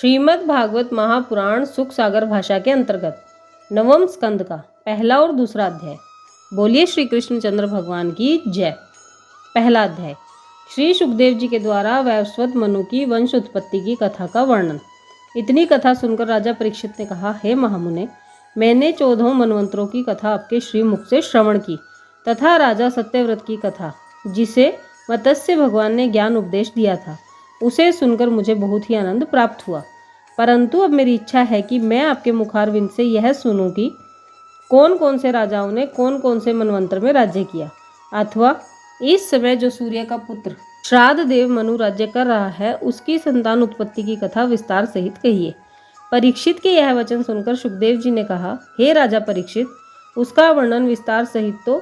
श्रीमद् भागवत महापुराण सुख सागर भाषा के अंतर्गत नवम स्कंद का पहला और दूसरा अध्याय। बोलिए श्री कृष्णचंद्र भगवान की जय। पहला अध्याय। श्री सुखदेव जी के द्वारा वैवस्वत मनु की वंश उत्पत्ति की कथा का वर्णन। इतनी कथा सुनकर राजा परीक्षित ने कहा, हे महामुने, मैंने 14 मनवंतरों की कथा आपके श्रीमुख से श्रवण की तथा राजा सत्यव्रत की कथा, जिसे मत्स्य भगवान ने ज्ञान उपदेश दिया था, उसे सुनकर मुझे बहुत ही आनंद प्राप्त हुआ। परंतु अब मेरी इच्छा है कि मैं आपके मुखारविंद से यह सुनूं कि कौन कौन से राजाओं ने कौन कौन से मनवंतर में राज्य किया, अथवा इस समय जो सूर्य का पुत्र श्राद्ध देव मनु राज्य कर रहा है, उसकी संतान उत्पत्ति की कथा विस्तार सहित कहिए। परीक्षित के यह वचन सुनकर सुखदेव जी ने कहा, हे राजा परीक्षित, उसका वर्णन विस्तार सहित तो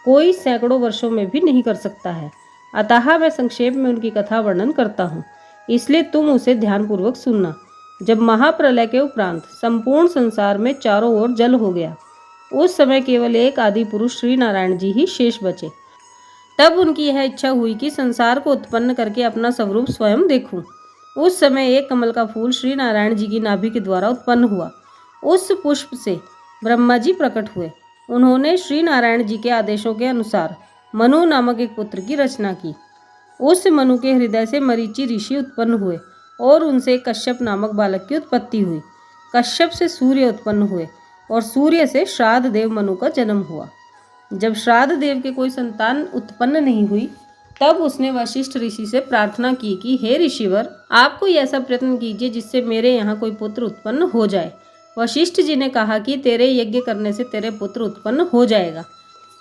कोई सैकड़ों वर्षों में भी नहीं कर सकता है, अतः मैं संक्षेप में उनकी कथा वर्णन करता हूँ, इसलिए तुम उसे ध्यानपूर्वक सुनना। जब महाप्रलय के उपरांत संपूर्ण संसार में चारों ओर जल हो गया, उस समय केवल एक आदि पुरुष श्री नारायण जी ही शेष बचे। तब उनकी यह इच्छा हुई कि संसार को उत्पन्न करके अपना स्वरूप स्वयं देखूं। उस समय एक कमल का फूल श्री नारायण जी की नाभि के द्वारा उत्पन्न हुआ। उस पुष्प से ब्रह्मा जी प्रकट हुए। उन्होंने श्री नारायण जी के आदेशों के अनुसार मनु नामक एक पुत्र की रचना की। उस मनु के हृदय से मरीचि ऋषि उत्पन्न हुए और उनसे कश्यप नामक बालक की उत्पत्ति हुई। कश्यप से सूर्य उत्पन्न हुए और सूर्य से श्राद्ध देव मनु का जन्म हुआ। जब श्राद्ध देव के कोई संतान उत्पन्न नहीं हुई, तब उसने वशिष्ठ ऋषि से प्रार्थना की कि हे ऋषिवर, आप कोई ऐसा प्रयत्न कीजिए जिससे मेरे यहाँ कोई पुत्र उत्पन्न हो जाए। वशिष्ठ जी ने कहा कि तेरे यज्ञ करने से तेरे पुत्र उत्पन्न हो जाएगा।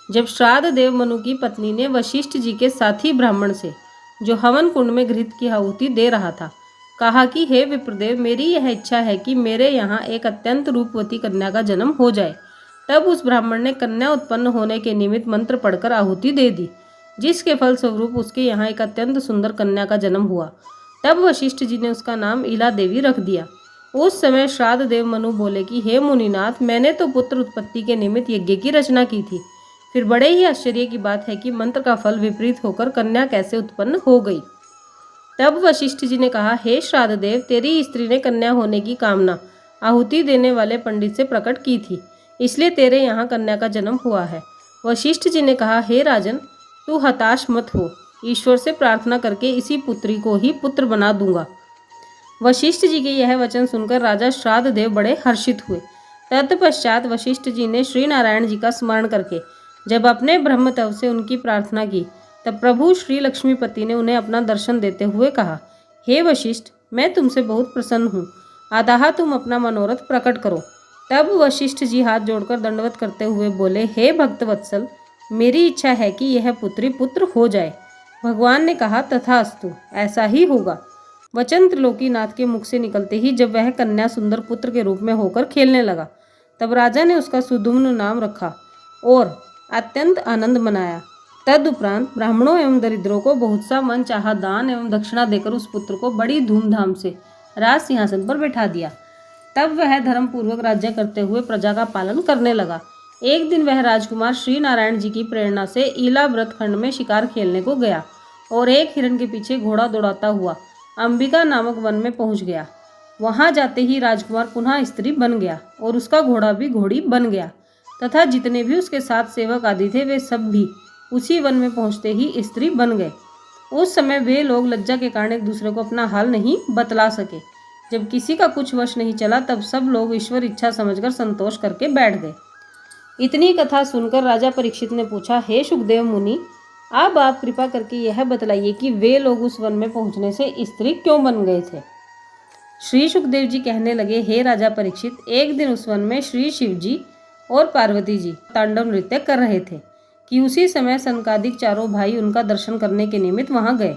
जब श्राद्ध देव मनु की पत्नी ने वशिष्ठ जी के साथी ब्राह्मण से, जो हवन कुंड में घृत की आहुति दे रहा था, कहा कि हे विप्रदेव, मेरी यह इच्छा है कि मेरे यहाँ एक अत्यंत रूपवती कन्या का जन्म हो जाए। तब उस ब्राह्मण ने कन्या उत्पन्न होने के निमित्त मंत्र पढ़कर आहुति दे दी, जिसके फल स्वरूप उसके यहाँ एक अत्यंत सुंदर कन्या का जन्म हुआ। तब वशिष्ठ जी ने उसका नाम इला देवी रख दिया। उस समय श्राद्ध देव मनु बोले कि हे मुनिनाथ, मैंने तो पुत्र उत्पत्ति के निमित्त यज्ञ की रचना की थी, फिर बड़े ही आश्चर्य की बात है कि मंत्र का फल विपरीत होकर कन्या कैसे उत्पन्न हो गई। तब वशिष्ठ जी ने कहा, हे श्राद्ध देव, तेरी स्त्री ने कन्या होने की कामना आहुति देने वाले पंडित से प्रकट की थी, इसलिए तेरे यहाँ कन्या का जन्म हुआ है। वशिष्ठ जी ने कहा, हे राजन, तू हताश मत हो, ईश्वर से प्रार्थना करके इसी पुत्री को ही पुत्र बना दूंगा। वशिष्ठ जी के यह वचन सुनकर राजा श्राद्ध देव बड़े हर्षित हुए। तत्पश्चात वशिष्ठ जी ने श्री नारायण जी का स्मरण करके जब अपने ब्रह्मतव से उनकी प्रार्थना की, तब प्रभु श्री लक्ष्मीपति ने उन्हें अपना दर्शन देते हुए कहा, हे वशिष्ठ, मैं तुमसे बहुत प्रसन्न हूँ, अतः तुम अपना मनोरथ प्रकट करो। तब वशिष्ठ जी हाथ जोड़कर दंडवत करते हुए बोले, हे भक्तवत्सल, मेरी इच्छा है कि यह पुत्री पुत्र हो जाए। भगवान ने कहा, तथास्तु, ऐसा ही होगा। वचन त्रिलोकीनाथ के मुख से निकलते ही जब वह कन्या सुंदर पुत्र के रूप में होकर खेलने लगा, तब राजा ने उसका सुदुम्न नाम रखा और अत्यंत आनंद मनाया। तदुपरांत ब्राह्मणों एवं दरिद्रों को बहुत सा मन चाहा दान एवं दक्षिणा देकर उस पुत्र को बड़ी धूमधाम से राज सिंहासन पर बैठा दिया। तब वह धर्मपूर्वक राज्य करते हुए प्रजा का पालन करने लगा। एक दिन वह राजकुमार श्री नारायण जी की प्रेरणा से ईला व्रत खंड में शिकार खेलने को गया और एक हिरण के पीछे घोड़ा दौड़ाता हुआ अंबिका नामक वन में पहुंच गया। वहां जाते ही राजकुमार पुनः स्त्री बन गया और उसका घोड़ा भी घोड़ी बन गया तथा जितने भी उसके साथ सेवक आदि थे, वे सब भी उसी वन में पहुंचते ही स्त्री बन गए। उस समय वे लोग लज्जा के कारण एक दूसरे को अपना हाल नहीं बतला सके। जब किसी का कुछ वश नहीं चला, तब सब लोग ईश्वर इच्छा समझकर संतोष करके बैठ गए। इतनी कथा सुनकर राजा परीक्षित ने पूछा, हे सुखदेव मुनि, अब आप कृपा करके यह बतलाइए कि वे लोग उस वन में पहुंचने से स्त्री क्यों बन गए थे। श्री सुखदेव जी कहने लगे, हे राजा परीक्षित, एक दिन उस वन में श्री शिव जी और पार्वती जी तांडव नृत्य कर रहे थे कि उसी समय सनकादिक चारों भाई उनका दर्शन करने के निमित्त वहां गए।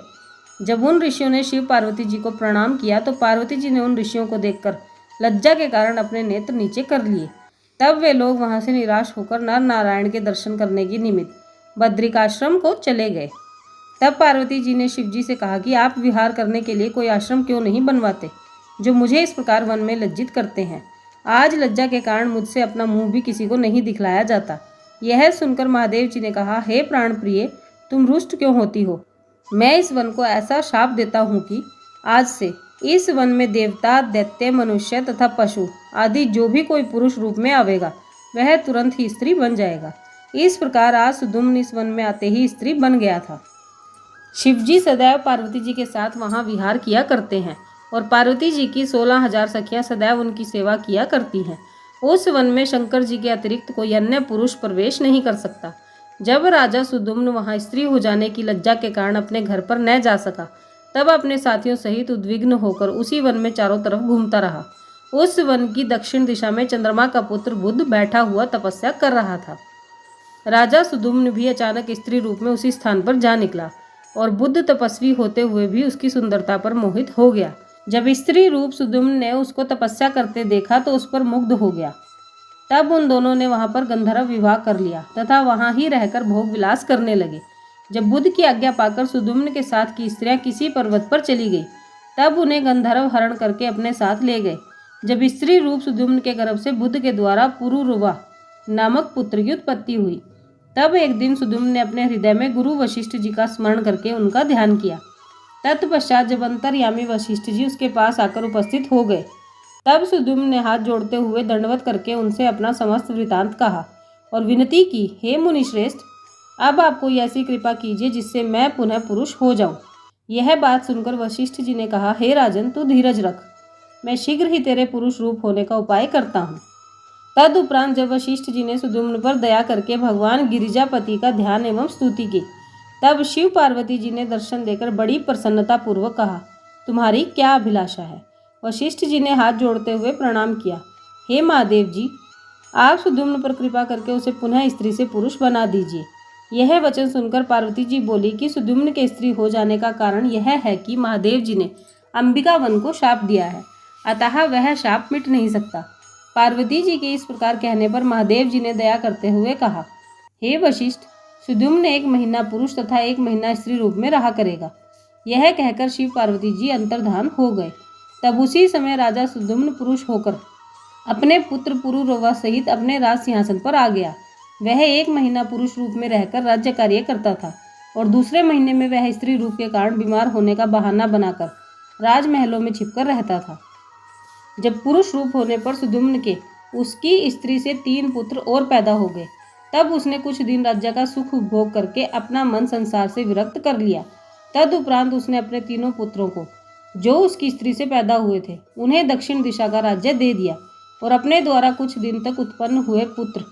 जब उन ऋषियों ने शिव पार्वती जी को प्रणाम किया, तो पार्वती जी ने उन ऋषियों को देखकर लज्जा के कारण अपने नेत्र नीचे कर लिए। तब वे लोग वहां से निराश होकर नर नारायण के दर्शन करने के निमित्त बद्रिकाश्रम को चले गए। तब पार्वती जी ने शिव जी से कहा कि आप विहार करने के लिए कोई आश्रम क्यों नहीं बनवाते, जो मुझे इस प्रकार वन में लज्जित करते हैं। आज लज्जा के कारण मुझसे अपना मुंह भी किसी को नहीं दिखलाया जाता। यह सुनकर महादेव जी ने कहा, हे प्राण प्रिय, तुम रुष्ट क्यों होती हो। मैं इस वन को ऐसा शाप देता हूँ कि आज से इस वन में देवता, दैत्य, मनुष्य तथा पशु आदि जो भी कोई पुरुष रूप में आवेगा वह तुरंत ही स्त्री बन जाएगा। इस प्रकार आज सुदुम्न इस वन में आते ही स्त्री बन गया था। शिवजी सदैव पार्वती जी के साथ वहाँ विहार किया करते हैं और पार्वती जी की 16,000 सखियाँ सदैव उनकी सेवा किया करती हैं। उस वन में शंकर जी के अतिरिक्त कोई अन्य पुरुष प्रवेश नहीं कर सकता। जब राजा सुदुम्न वहाँ स्त्री हो जाने की लज्जा के कारण अपने घर पर न जा सका, तब अपने साथियों सहित उद्विग्न होकर उसी वन में चारों तरफ घूमता रहा। उस वन की दक्षिण दिशा में चंद्रमा का पुत्र बुध बैठा हुआ तपस्या कर रहा था। राजा सुदुम्न भी अचानक स्त्री रूप में उसी स्थान पर जा निकला और बुद्ध तपस्वी होते हुए भी उसकी सुंदरता पर मोहित हो गया। जब स्त्री रूप सुदुम्न ने उसको तपस्या करते देखा तो उस पर मुग्ध हो गया। तब उन दोनों ने वहां पर गंधर्व विवाह कर लिया तथा वहां ही रहकर भोग विलास करने लगे। जब बुद्ध की आज्ञा पाकर सुदुम्न के साथ की स्त्रियां किसी पर्वत पर चली गई, तब उन्हें गंधर्व हरण करके अपने साथ ले गए। जब स्त्री रूप सुदुम्न के गर्भ से बुद्ध के द्वारा पुरुरुवा नामक पुत्र की उत्पत्ति हुई, तब एक दिन सुदुम्न ने अपने हृदय में गुरु वशिष्ठ जी का स्मरण करके उनका ध्यान किया। तत्पश्चात जब अंतर्यामी वशिष्ठ जी उसके पास आकर उपस्थित हो गए, तब सुदुम्न ने हाथ जोड़ते हुए दंडवत करके उनसे अपना समस्त वृतांत कहा और विनती की, हे मुनिश्रेष्ठ, अब आप कोई ऐसी कृपा कीजिए जिससे मैं पुनः पुरुष हो जाऊं। यह बात सुनकर वशिष्ठ जी ने कहा, हे राजन, तू धीरज रख, मैं शीघ्र ही तेरे पुरुष रूप होने का उपाय करता हूँ। तदुपरांत जब वशिष्ठ जी ने सुदुम्न पर दया करके भगवान गिरिजापति का ध्यान एवं स्तुति की, तब शिव पार्वती जी ने दर्शन देकर बड़ी प्रसन्नता पूर्वक कहा, तुम्हारी क्या अभिलाषा है? वशिष्ठ जी ने हाथ जोड़ते हुए प्रणाम किया, हे महादेव जी, आप सुदुम्न पर कृपा करके उसे पुनः स्त्री से पुरुष बना दीजिए। यह वचन सुनकर पार्वती जी बोली कि सुदुम्न के स्त्री हो जाने का कारण यह है कि महादेव जी ने अंबिका वन को शाप दिया है, अतः वह शाप मिट नहीं सकता। पार्वती जी के इस प्रकार कहने पर महादेव जी ने दया करते हुए कहा, हे वशिष्ठ, सुदुम्न 1 महीना पुरुष तथा 1 महीना स्त्री रूप में रहा करेगा। यह कहकर शिव पार्वती जी अंतर्धान हो गए। तब उसी समय राजा सुदुम्न पुरुष होकर अपने पुत्र पुरुरवा सहित अपने राज सिंहासन पर आ गया। वह 1 महीना पुरुष रूप में रहकर राज्य कार्य करता था और दूसरे महीने में वह स्त्री रूप के कारण बीमार होने का बहाना बनाकर राजमहलों में छिपकर रहता था। जब पुरुष रूप होने पर सुदुम्न के उसकी स्त्री से 3 पुत्र और पैदा हो गए, तब उसने कुछ दिन राज्य का सुख उपभोग करके अपना मन संसार से विरक्त कर लिया। तदुपरांत उसने अपने 3 पुत्रों को, जो उसकी स्त्री से पैदा हुए थे, उन्हें दक्षिण दिशा का राज्य दे दिया और अपने द्वारा कुछ दिन तक उत्पन्न हुए पुत्र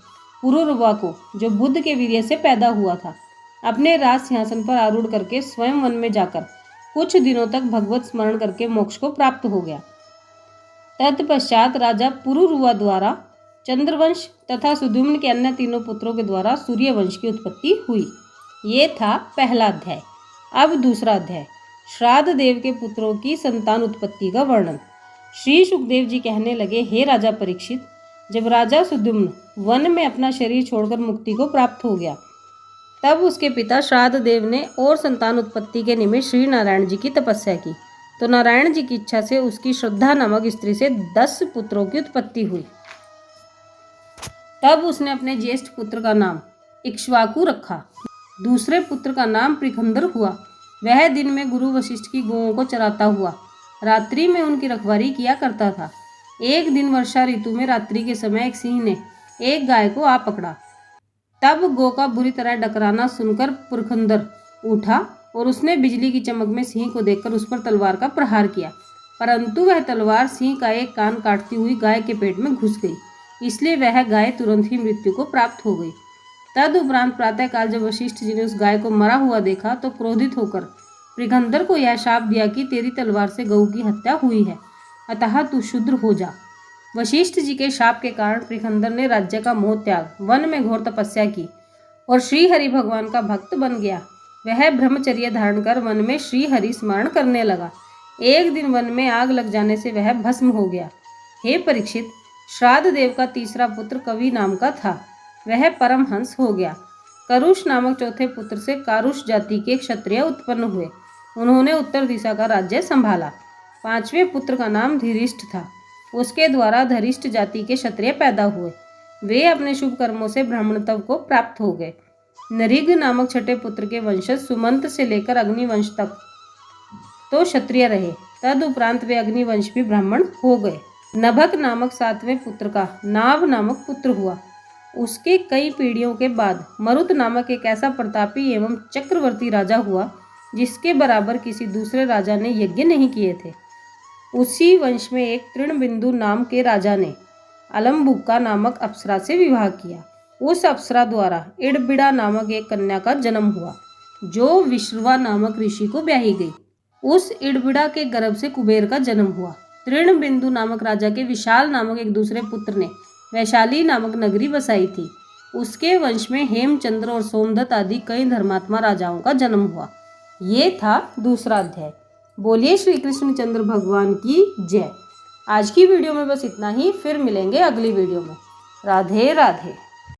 पुरुरवा को, जो बुद्ध के वीर्य से पैदा हुआ था, अपने राज सिंहासन पर आरूढ़ करके स्वयं वन में जाकर कुछ दिनों तक भगवत स्मरण करके मोक्ष को प्राप्त हो गया। तत्पश्चात राजा पुरुरवा द्वारा चंद्रवंश तथा सुदुम्न के अन्य 3 पुत्रों के द्वारा सूर्यवंश की उत्पत्ति हुई। ये था पहला अध्याय। अब दूसरा अध्याय, श्राद्ध देव के पुत्रों की संतान उत्पत्ति का वर्णन। श्री सुखदेव जी कहने लगे, हे राजा परीक्षित, जब राजा सुदुम्न वन में अपना शरीर छोड़कर मुक्ति को प्राप्त हो गया, तब उसके पिता श्राद्ध देव ने और संतान उत्पत्ति के निमित्त श्री नारायण जी की तपस्या की। तो नारायण जी की इच्छा से उसकी श्रद्धा नामक स्त्री से 10 पुत्रों की उत्पत्ति हुई। तब उसने अपने ज्येष्ठ पुत्र का नाम इक्ष्वाकु रखा। दूसरे पुत्र का नाम प्रिखंदर हुआ। वह दिन में गुरु वशिष्ठ की गौओं को चराता हुआ रात्रि में उनकी रखवाली किया करता था। एक दिन वर्षा ऋतु में रात्रि के समय एक सिंह ने एक गाय को आ पकड़ा। तब गौ का बुरी तरह डकराना सुनकर पुरखंदर उठा और उसने बिजली की चमक में सिंह को देखकर उस पर तलवार का प्रहार किया, परंतु वह तलवार सिंह का एक कान काटती हुई गाय के पेट में घुस गई, इसलिए वह गाय तुरंत ही मृत्यु को प्राप्त हो गई। तदुपरांत प्रातःकाल जब वशिष्ठ जी ने उस गाय को मरा हुआ देखा तो क्रोधित होकर प्रिखंदर को यह शाप दिया कि तेरी तलवार से गऊ की हत्या हुई है, अतः तू शूद्र हो जा। वशिष्ठ जी के शाप के कारण प्रिखंदर ने राज्य का मोह त्याग वन में घोर तपस्या की और श्री हरि भगवान का भक्त बन गया। वह ब्रह्मचर्य धारण कर वन में श्री हरि स्मरण करने लगा। एक दिन वन में आग लग जाने से वह भस्म हो गया। हे परीक्षित, श्राद्ध देव का तीसरा पुत्र कवि नाम का था, वह परमहंस हो गया। करुष नामक चौथे पुत्र से कारुष जाति के क्षत्रिय उत्पन्न हुए। उन्होंने उत्तर दिशा का राज्य संभाला। 5वें पुत्र का नाम धीरिष्ठ था। उसके द्वारा धरिष्ठ जाति के क्षत्रिय पैदा हुए। वे अपने शुभ कर्मों से ब्राह्मणत्व को प्राप्त हो गए। नरिग नामक छठे पुत्र के वंशज सुमंत से लेकर अग्निवंश तक तो क्षत्रिय रहे। तदुपरांत वे अग्निवंश भी ब्राह्मण हो गए। नभक नामक 7वें पुत्र का नाभ नामक पुत्र हुआ। उसके कई पीढ़ियों के बाद मरुत नामक एक ऐसा प्रतापी एवं चक्रवर्ती राजा हुआ जिसके बराबर किसी दूसरे राजा ने यज्ञ नहीं किए थे। उसी वंश में एक तृणबिंदु नाम के राजा ने अलम्बुका नामक अप्सरा से विवाह किया। उस अप्सरा द्वारा इड़बिड़ा नामक एक कन्या का जन्म हुआ जो विश्रवा नामक ऋषि को ब्याही गई। उस इड़बिड़ा के गर्भ से कुबेर का जन्म हुआ। तृणबिंदु नामक राजा के विशाल नामक एक दूसरे पुत्र ने वैशाली नामक नगरी बसाई थी। उसके वंश में हेमचंद्र और सोमदत्त आदि कई धर्मात्मा राजाओं का जन्म हुआ। ये था दूसरा अध्याय। बोलिए श्री कृष्णचंद्र भगवान की जय। आज की वीडियो में बस इतना ही, फिर मिलेंगे अगली वीडियो में। राधे राधे।